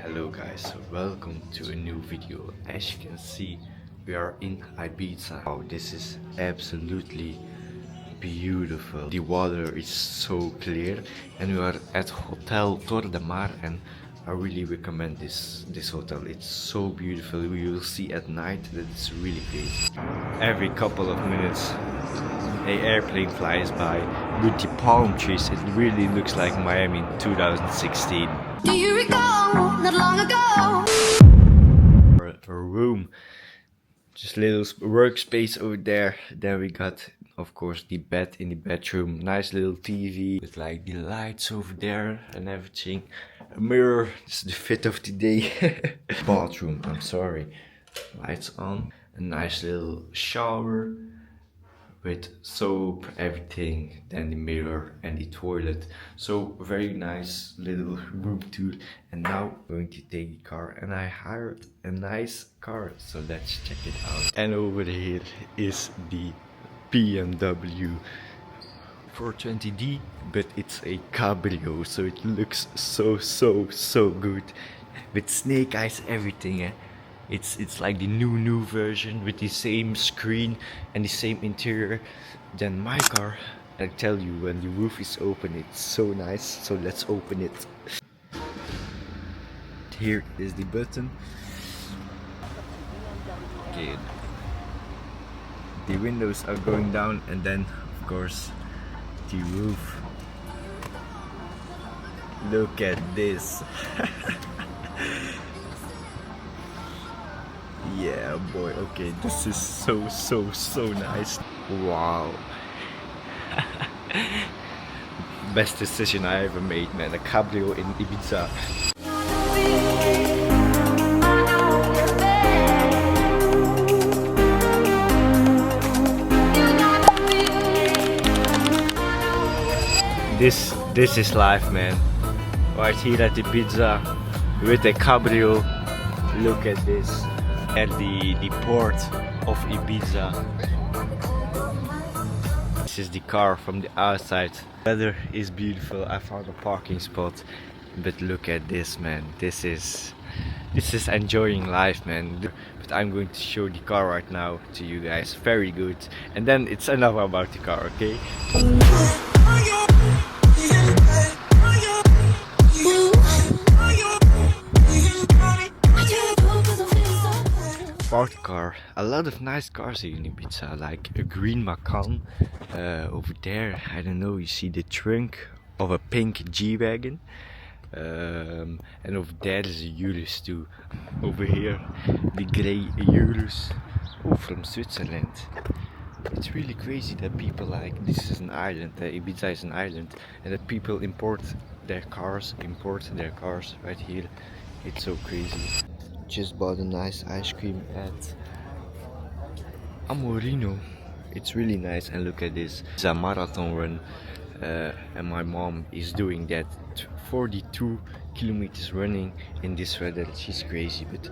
Hello guys, so welcome to a new video. As you can see, we are in Ibiza. Oh, this is absolutely beautiful. The water is so clear and we are at Hotel Torre del Mar, and I really recommend this hotel. It's so beautiful. You will see at night that it's really crazy. Every couple of minutes an airplane flies by with the palm trees. It really looks like Miami in 2016. Do you recall not long ago? A room, just little workspace over there. Then we got, of course, the bed in the bedroom. Nice little TV with like the lights over there and everything. A mirror. This is the fit of the day. Bathroom, I'm sorry. Lights on. A nice little shower with soap, everything, then the mirror and the toilet. So very nice little room tour. And now I'm going to take the car, and I hired a nice car, so let's check it out. And over here is the BMW 420D, but it's a Cabrio, so it looks so good with snake eyes, everything. It's like the new version with the same screen and the same interior than my car. I tell you, when the roof is open, it's so nice. So let's open it. Here is the button. Okay. The windows are going down, and then of course the roof. Look at this. Yeah, boy. Okay, this is so nice. Wow. Best decision I ever made, man. A Cabrio in Ibiza. This is life, man. Right here at Ibiza with a Cabrio. Look at this. At the port of Ibiza. This is the car from the outside. Weather is beautiful. I found a parking spot, but look at this, man. This is enjoying life, man. But I'm going to show the car right now to you guys. Very good. And then it's enough about the car, okay? Parked car. A lot of nice cars here in Ibiza, like a green Macan over there. I don't know, you see the trunk of a pink G-Wagon, and over there is a Urus too. Over here the grey Urus, from Switzerland. It's really crazy that people, like, this is an island, Ibiza is an island, and that people import their cars right here. It's so crazy. Just bought a nice ice cream at Amorino. It's really nice, and look at this. It's a marathon run, and my mom is doing that 42 kilometers running in this weather. She's crazy, but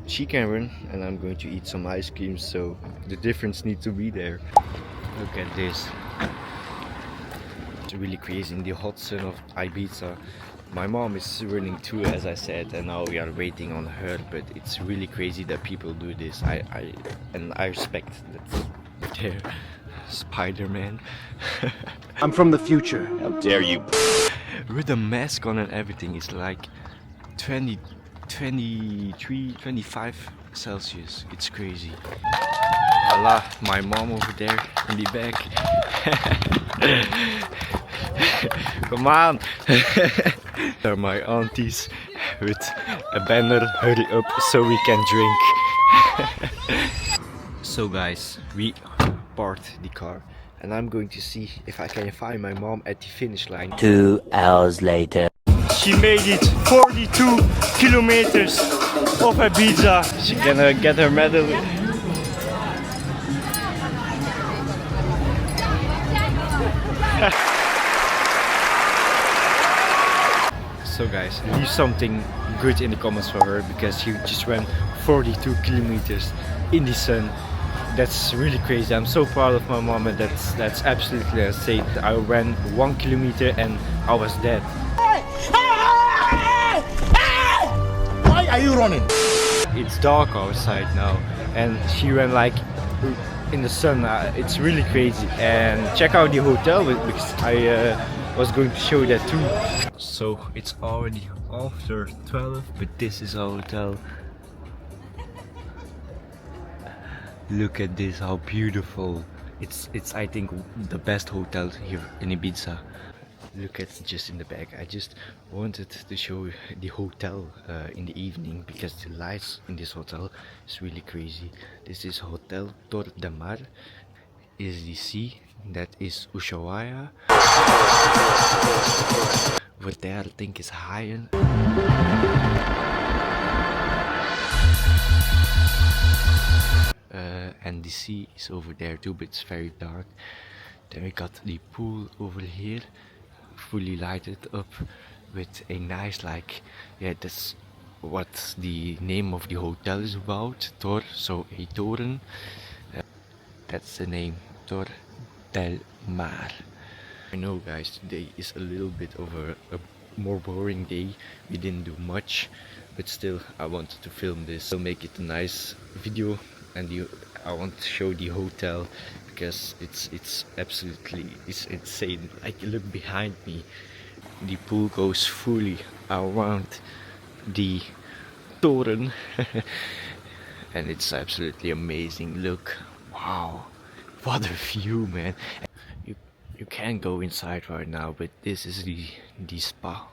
she can run, and I'm going to eat some ice cream, so the difference needs to be there. Look at this. It's really crazy in the hot sun of Ibiza. My mom is running too, as I said, and now we are waiting on her, but it's really crazy that people do this. I respect that. There, Spider-Man. I'm from the future. How dare you? With a mask on and everything, it's like 20, 23, 25 Celsius. It's crazy. Allah, my mom over there in the back. Come on. They're my aunties with a banner, hurry up so we can drink. So guys, we parked the car, and I'm going to see if I can find my mom at the finish line. 2 hours later. She made it 42 kilometers of Ibiza. She's gonna get her medal. So guys, leave something good in the comments for her, because she just ran 42 kilometers in the sun. That's really crazy. I'm so proud of my mom, and that's absolutely insane. I ran 1 kilometer and I was dead. are you running? It's dark outside now, and she ran like in the sun. It's really crazy. And check out the hotel because I was going to show that too. So it's already after 12, but this is our hotel. Look at this, how beautiful. It's I think the best hotel here in Ibiza. Look at just in the back. I just wanted to show the hotel in the evening because the lights in this hotel is really crazy. This is Hotel Torre del Mar. Is the sea. That is Ushuaïa. What there I think is higher. And the sea is over there too, but it's very dark. Then we got the pool over here, fully lighted up with a nice, like, yeah, that's what the name of the hotel is about, Tor, so a toren. That's the name, Torre del Mar. I know guys, today is a little bit of a more boring day. We didn't do much, but still I wanted to film this. I'll make it a nice video, and I want to show the hotel because it's absolutely insane. Like, look behind me, the pool goes fully around the toren and it's absolutely amazing. Look, wow, what a view, man. You can't go inside right now, but this is the spa.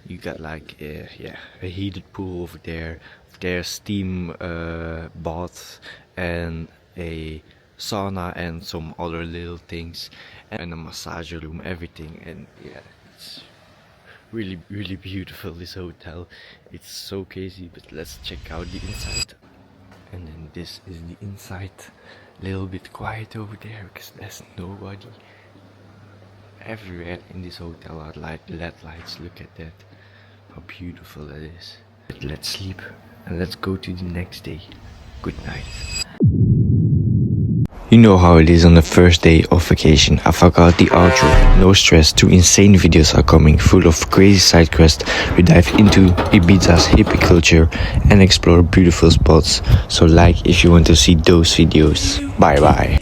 You got like yeah, a heated pool over there. There's steam bath and a sauna and some other little things and a massage room, everything. And yeah, it's really beautiful, this hotel. It's so crazy, but let's check out the inside. And then this is the inside. Little bit quiet over there because there's nobody. Everywhere in this hotel are like LED lights. Look at that, how beautiful that is. But let's sleep and let's go to the next day. Good night. You know how it is on the first day of vacation. I forgot the outro. No stress, 2 insane videos are coming, full of crazy side quests. We dive into Ibiza's hippie culture and explore beautiful spots. So like if you want to see those videos. Bye bye.